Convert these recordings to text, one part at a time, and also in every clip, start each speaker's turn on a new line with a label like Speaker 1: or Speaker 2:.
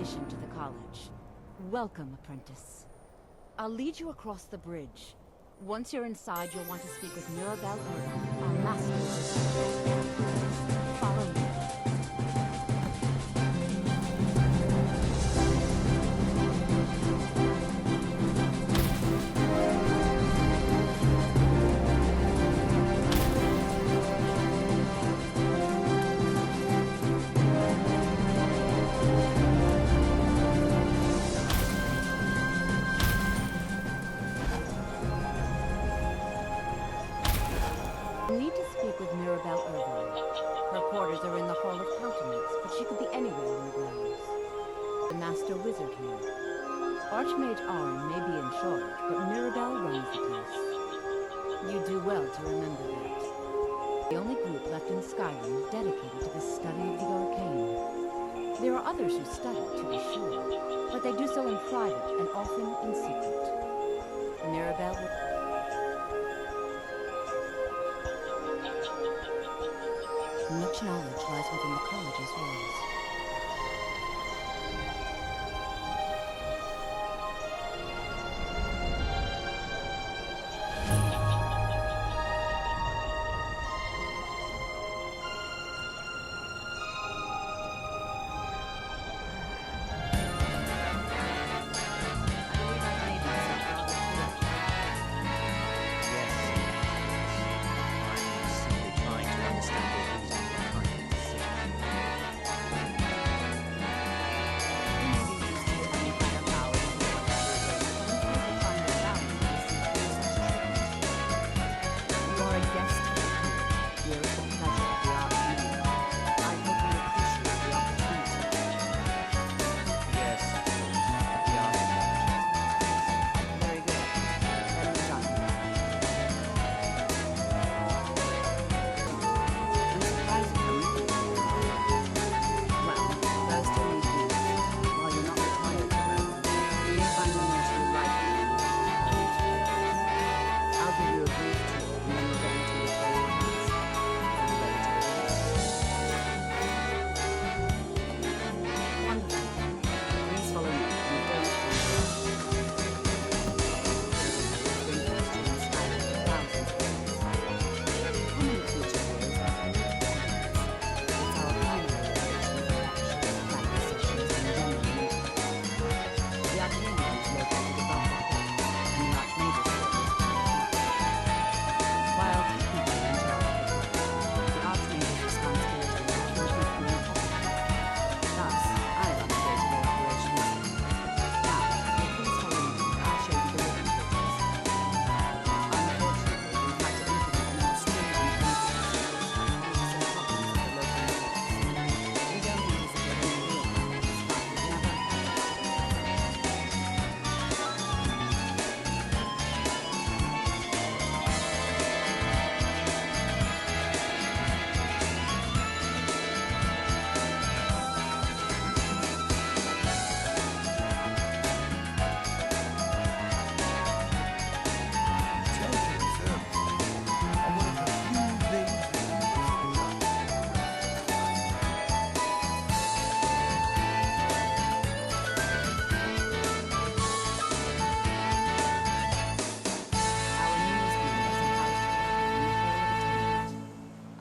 Speaker 1: admission to the college. Welcome, apprentice. I'll lead you across the bridge. Once you're inside, you'll want to speak with Mirabelle Urban, our master. Follow me. I need to speak with Mirabelle Urban. Her quarters are in the Hall of Countenance, but she could be anywhere in the grounds. The Master Wizard here. Archmage Arn may be in charge, but Mirabelle runs the place. You do well to remember that. The only group left in Skyrim dedicated to the study of the arcane. There are others who study, to be sure, but they do so in private and often in secret. Mirabelle will... Much knowledge lies within the college's walls.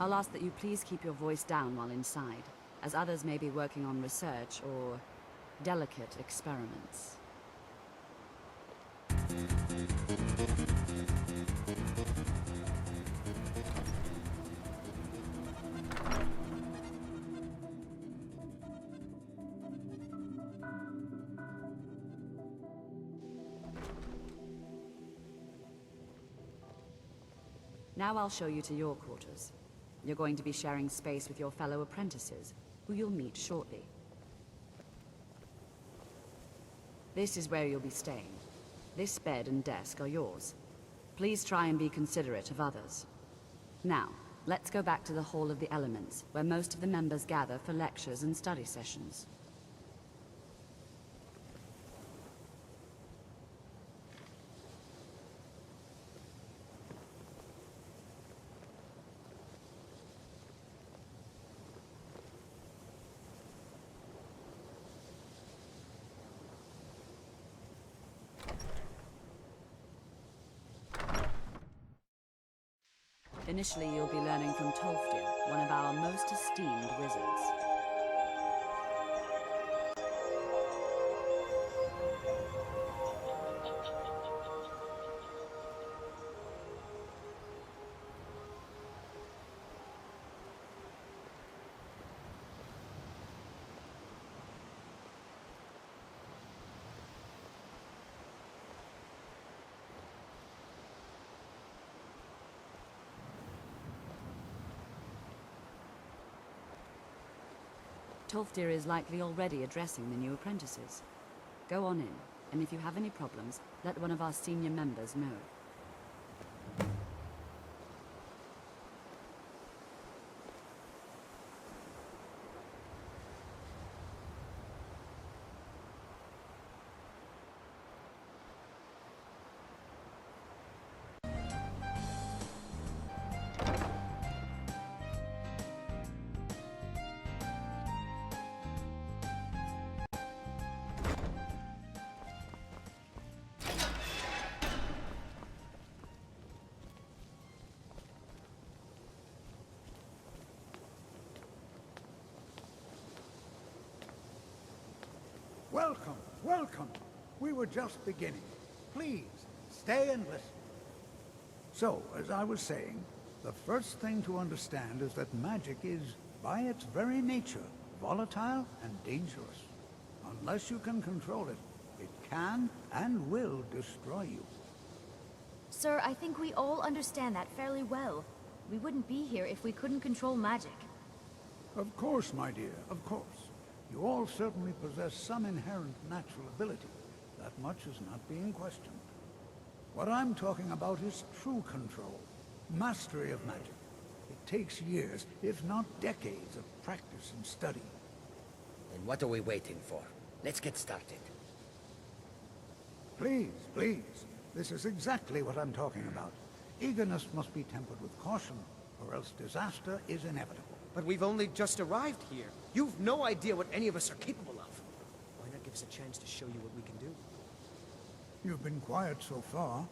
Speaker 1: I'll ask that you please keep your voice down while inside, as others may be working on research or delicate experiments. Now I'll show you to your quarters. You're going to be sharing space with your fellow apprentices, who you'll meet shortly. This is where you'll be staying. This bed and desk are yours. Please try and be considerate of others. Now, let's go back to the Hall of the Elements, where most of the members gather for lectures and study sessions. Initially, you'll be learning from Tolfdir, one of our most esteemed wizards. Tolfdir is likely already addressing the new apprentices. Go on in, and if you have any problems, let one of our senior members know.
Speaker 2: Welcome, welcome. We were just beginning. Please, stay and listen. So, as I was saying, the first thing to understand is that magic is, by its very nature, volatile and dangerous. Unless you can control it, it can and will destroy you.
Speaker 3: Sir, I think we all understand that fairly well. We wouldn't be here if we couldn't control magic.
Speaker 2: Of course, my dear, of course. You all certainly possess some inherent natural ability. That much is not being questioned. What I'm talking about is true control, mastery of magic. It takes years, if not decades, of practice and study.
Speaker 4: Then what are we waiting for? Let's get started.
Speaker 2: Please, please. This is exactly what I'm talking about. Eagerness must be tempered with caution, or else disaster is inevitable.
Speaker 5: But we've only just arrived here. You've no idea what any of us are capable of. Why not give us a chance to show you what we can do?
Speaker 2: You've been quiet so far.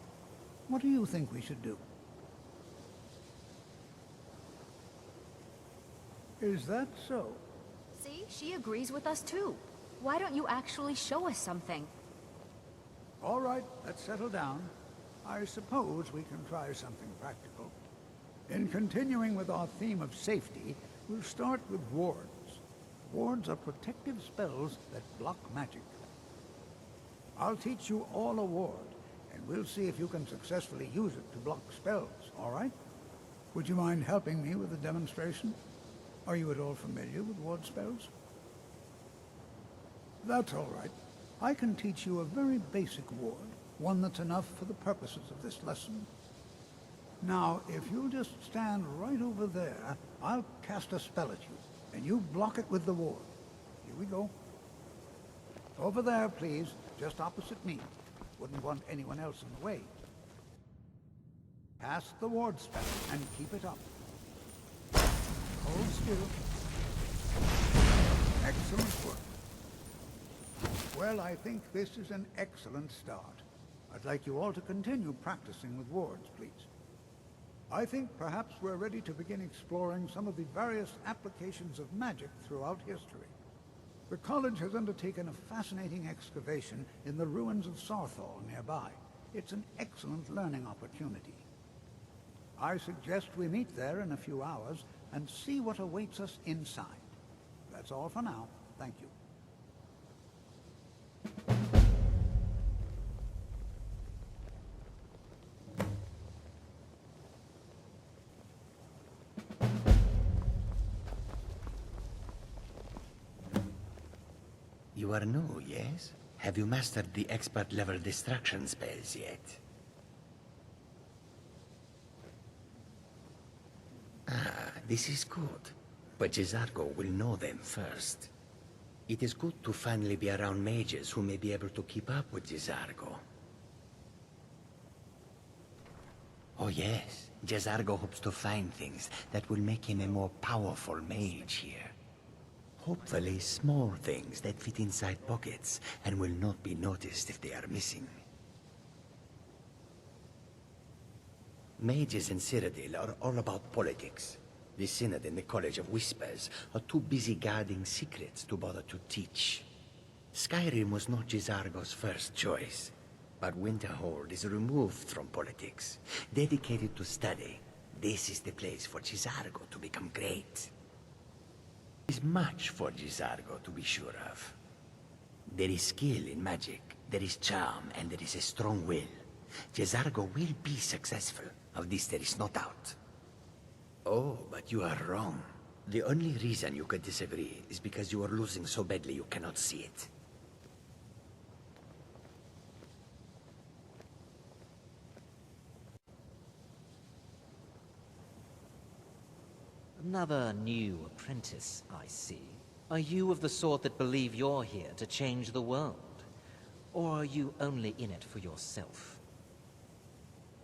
Speaker 2: What do you think we should do? Is that so?
Speaker 3: See, she agrees with us too. Why don't you actually show us something?
Speaker 2: All right, let's settle down. I suppose we can try something practical. In continuing with our theme of safety, we'll start with wards. Wards are protective spells that block magic. I'll teach you all a ward, and we'll see if you can successfully use it to block spells, all right? Would you mind helping me with the demonstration? Are you at all familiar with ward spells? That's all right. I can teach you a very basic ward, one that's enough for the purposes of this lesson. Now, if you'll just stand right over there, I'll cast a spell at you, and you block it with the ward. Here we go. Over there, please, just opposite me. Wouldn't want anyone else in the way. Cast the ward spell, and keep it up. Hold still. Excellent work. Well, I think this is an excellent start. I'd like you all to continue practicing with wards, please. I think perhaps we're ready to begin exploring some of the various applications of magic throughout history. The college has undertaken a fascinating excavation in the ruins of Sarthal nearby. It's an excellent learning opportunity. I suggest we meet there in a few hours and see what awaits us inside. That's all for now. Thank you.
Speaker 4: You are new, yes? Have you mastered the expert-level distraction spells yet? Ah, this is good. But Jezargo will know them first. It is good to finally be around mages who may be able to keep up with Jezargo. Oh yes, Jezargo hopes to find things that will make him a more powerful mage here. Hopefully small things that fit inside pockets and will not be noticed if they are missing. Mages in Cyrodiil are all about politics. The Synod and the College of Whispers are too busy guarding secrets to bother to teach. Skyrim was not J'zargo's first choice, but Winterhold is removed from politics, dedicated to study. This is the place for J'zargo to become great. There is much for J'zargo to be sure of. There is skill in magic, there is charm, and there is a strong will. J'zargo will be successful. Of this there is no doubt. Oh, but you are wrong. The only reason you could disagree is because you are losing so badly you cannot see it.
Speaker 6: Another new apprentice, I see. Are you of the sort that believe you're here to change the world? Or are you only in it for yourself?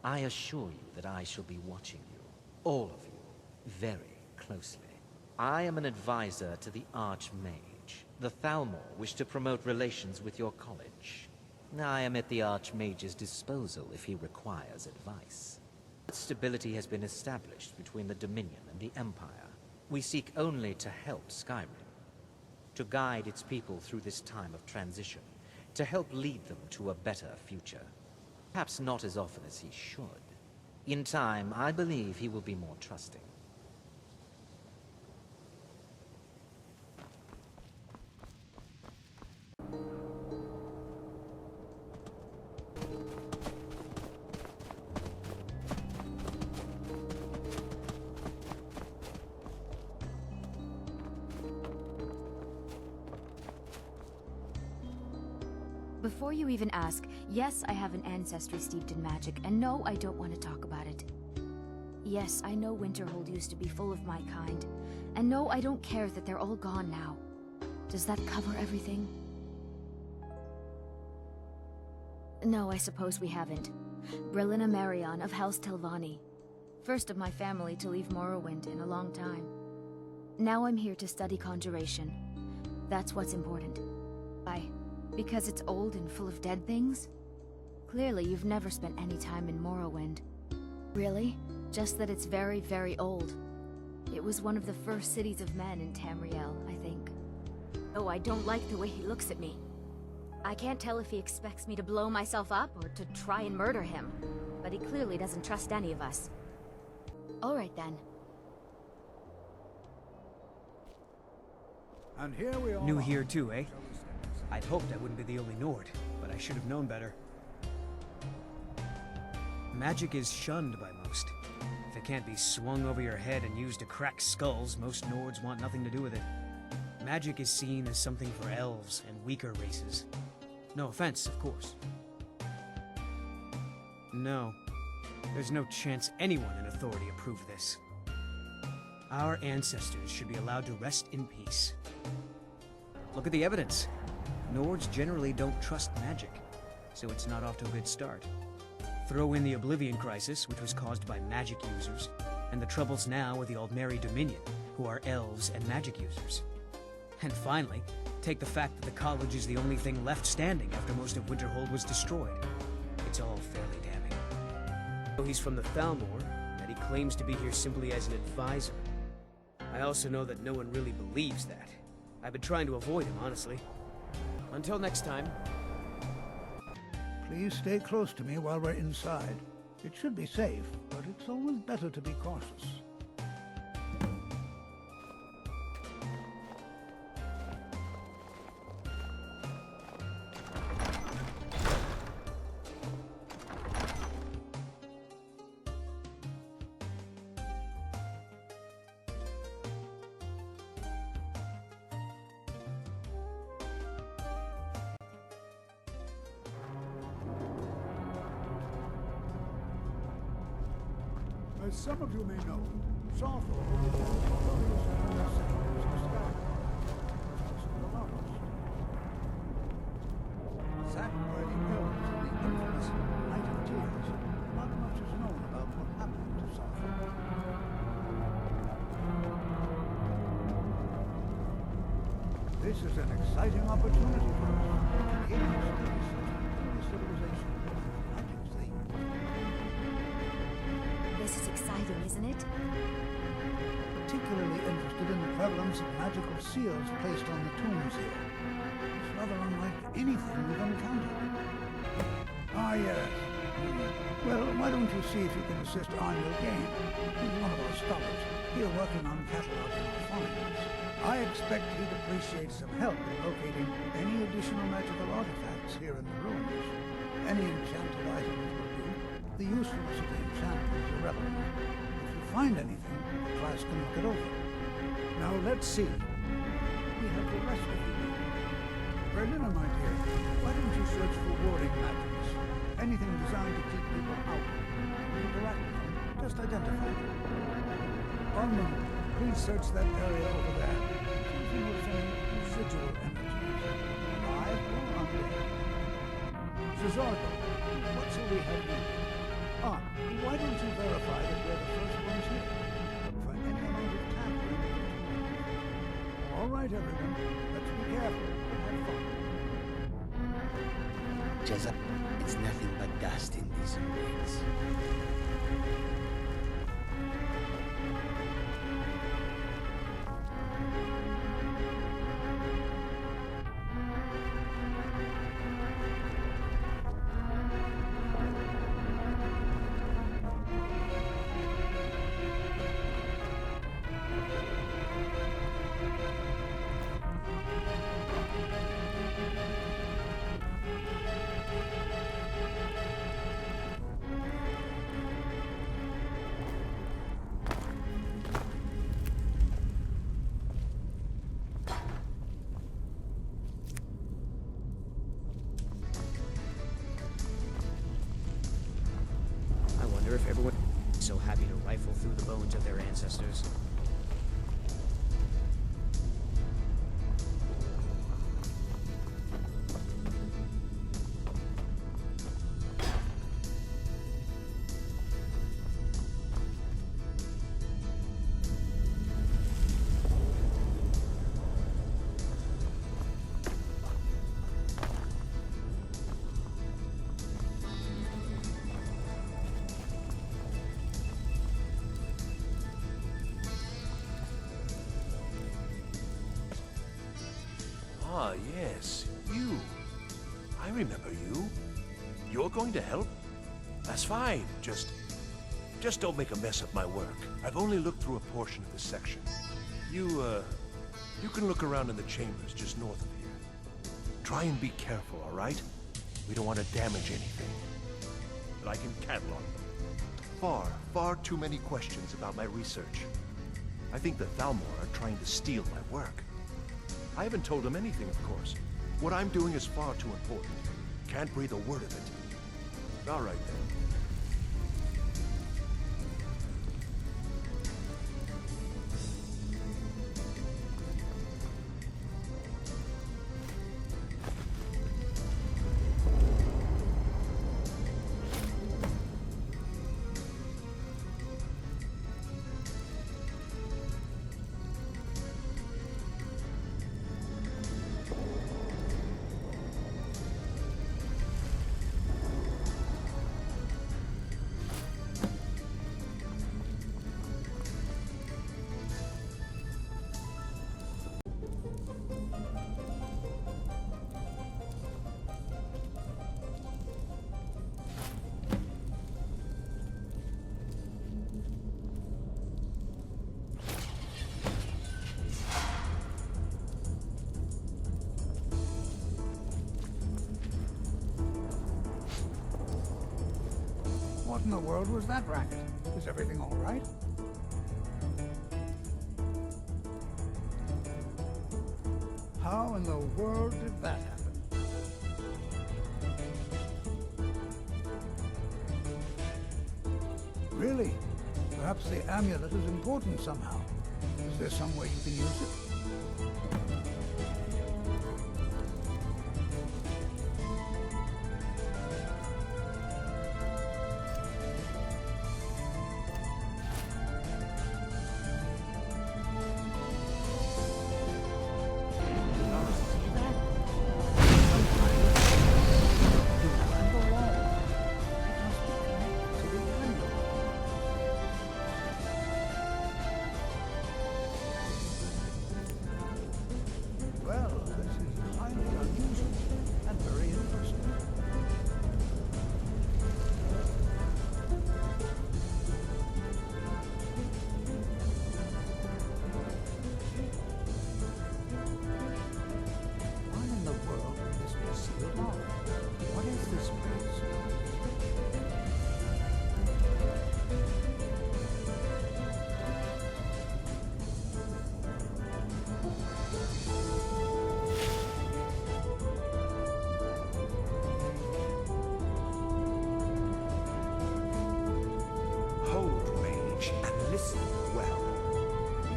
Speaker 6: I assure you that I shall be watching you, all of you, very closely. I am an advisor to the Archmage. The Thalmor wish to promote relations with your college. I am at the Archmage's disposal if he requires advice. Stability has been established between the Dominion and the Empire. We seek only to help Skyrim, to guide its people through this time of transition, to help lead them to a better future. Perhaps not as often as he should. In time, I believe he will be more trusting.
Speaker 3: Before you even ask, yes, I have an ancestry steeped in magic, and no, I don't want to talk about it. Yes, I know Winterhold used to be full of my kind, and no, I don't care that they're all gone now. Does that cover everything? No, I suppose we haven't. Brillina Marion of House Telvanni. First of my family to leave Morrowind in a long time. Now I'm here to study conjuration. That's what's important. Why? Because it's old and full of dead things? Clearly, you've never spent any time in Morrowind. Really? Just that it's very, very old. It was one of the first cities of men in Tamriel, I think. Oh, I don't like the way he looks at me. I can't tell if he expects me to blow myself up or to try and murder him, but he clearly doesn't trust any of us. All right, then.
Speaker 2: And here we are.
Speaker 7: New here too, eh? I'd hoped I wouldn't be the only Nord, but I should have known better. Magic is shunned by most. If it can't be swung over your head and used to crack skulls, most Nords want nothing to do with it. Magic is seen as something for elves and weaker races. No offense, of course. No. There's no chance anyone in authority approve this. Our ancestors should be allowed to rest in peace. Look at the evidence. Nords generally don't trust magic, so it's not off to a good start. Throw in the Oblivion Crisis, which was caused by magic users, and the troubles now with the Aldmeri Dominion, who are elves and magic users. And finally, take the fact that the college is the only thing left standing after most of Winterhold was destroyed. It's all fairly damning. Though he's from the Thalmor, that he claims to be here simply as an advisor. I also know that no one really believes that. I've been trying to avoid him, honestly. Until next time.
Speaker 2: Please stay close to me while we're inside. It should be safe, but it's always better to be cautious. As some of you may know, Sarthor is sacked by the elves in the infamous Night of Tears. Not much is known about what happened to Sarthor. This is an exciting opportunity for us to aid in study such a civilization. Magic thing.
Speaker 3: exciting, isn't it?
Speaker 2: Particularly interested in the prevalence of magical seals placed on the tombs here. It's rather unlike anything we've encountered. Ah, yes. Well, why don't you see if you can assist Arniel Gain? He's one of our scholars, here working on cataloging our finds. I expect he'd appreciate some help in locating any additional magical artifacts here in the ruins. Any enchanted items will do. The usefulness of the enchantment is irrelevant. If you find anything, the class can look it over. Now let's see. We have the rest of you. Berliner, my dear, why don't you search for warding magics? Anything designed to keep people out. When you interact with them, just identify them. Armand, please search that area over there. See if you notice any residual energies. Alive or undead. Cesardo, what shall we have you? Ah, why don't you verify that we're the first ones here? Look for any amount of tampering. All right, everyone. Let's be careful and have fun.
Speaker 4: Jezza, it's nothing but dust in these ruins.
Speaker 5: If everyone is so happy to rifle through the bones of their ancestors.
Speaker 8: Ah, yes, you. I remember you. You're going to help? That's fine. Just don't make a mess of my work. I've only looked through a portion of this section. You can look around in the chambers just north of here. Try and be careful, all right? We don't want to damage anything. But I can catalog them. Far too many questions about my research. I think the Thalmor are trying to steal my work. I haven't told them anything, of course. What I'm doing is far too important. Can't breathe a word of it. All right, then.
Speaker 2: What in the world was that racket? Is everything all right? How in the world did that happen? Really? Perhaps the amulet is important somehow. Is there some way you can use it?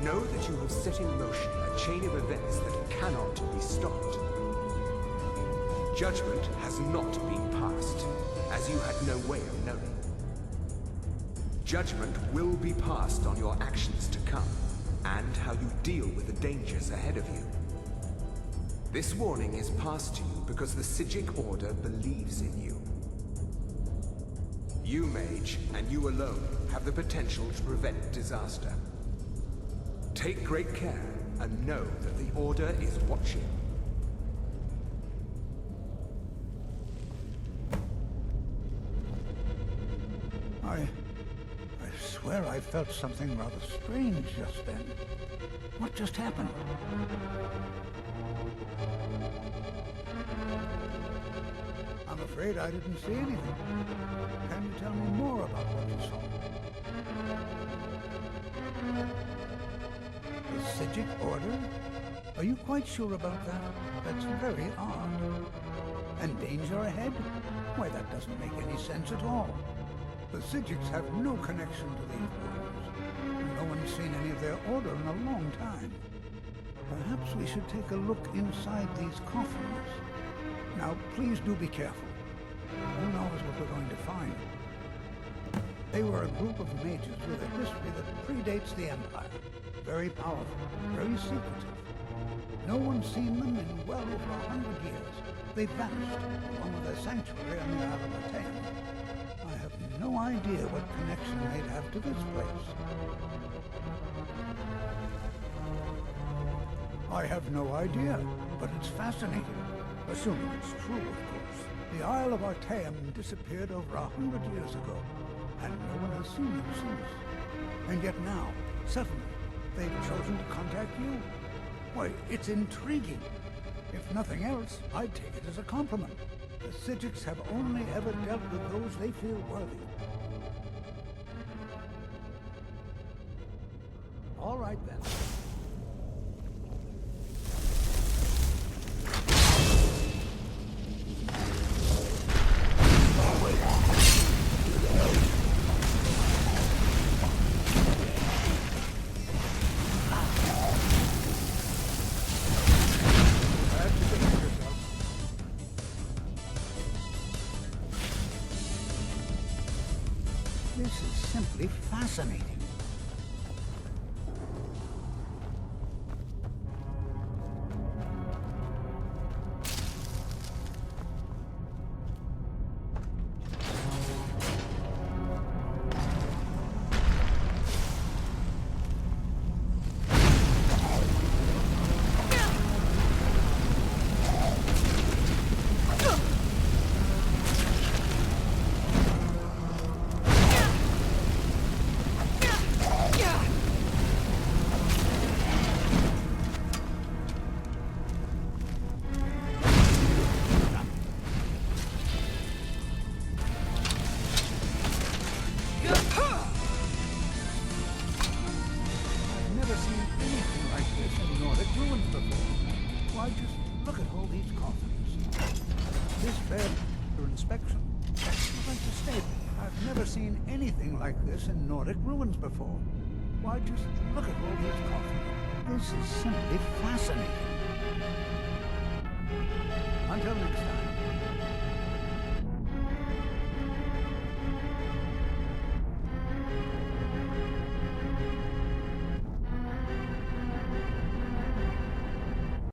Speaker 9: Know that you have set in motion a chain of events that cannot be stopped. Judgment has not been passed, as you had no way of knowing. Judgment will be passed on your actions to come, and how you deal with the dangers ahead of you. This warning is passed to you because the Psijic Order believes in you. You, Mage, and you alone, have the potential to prevent disaster. Take great care, and know that the Order is watching.
Speaker 2: I swear I felt something rather strange just then. What just happened? I'm afraid I didn't see anything. Can you tell me more about what you saw? The Psijic Order? Are you quite sure about that? That's very odd. And danger ahead? Why, that doesn't make any sense at all. The Psijics have no connection to these worlds. No one's seen any of their order in a long time. Perhaps we should take a look inside these coffins. Now, please do be careful. Who knows what we're going to find? They were a group of mages with a history that predates the Empire. Very powerful, very secretive. No one's seen them in well over 100 years. They vanished, along with their sanctuary on the Isle of Aten. I have no idea what connection they'd have to this place. I have no idea, but it's fascinating. Assuming it's true, of course. The Isle of Artaeum disappeared over 100 years ago, and no one has seen them since. And yet now, suddenly, they've chosen to contact you. Why, it's intriguing. If nothing else, I'd take it as a compliment. The Psijics have only ever dealt with those they feel worthy. All right, then. This is simply fascinating. Why, just look at all these coffins. This bears for inspection. I'd like to state, I've never seen anything like this in Nordic ruins before. Why, just look at all these coffins. This is simply fascinating. Until next time.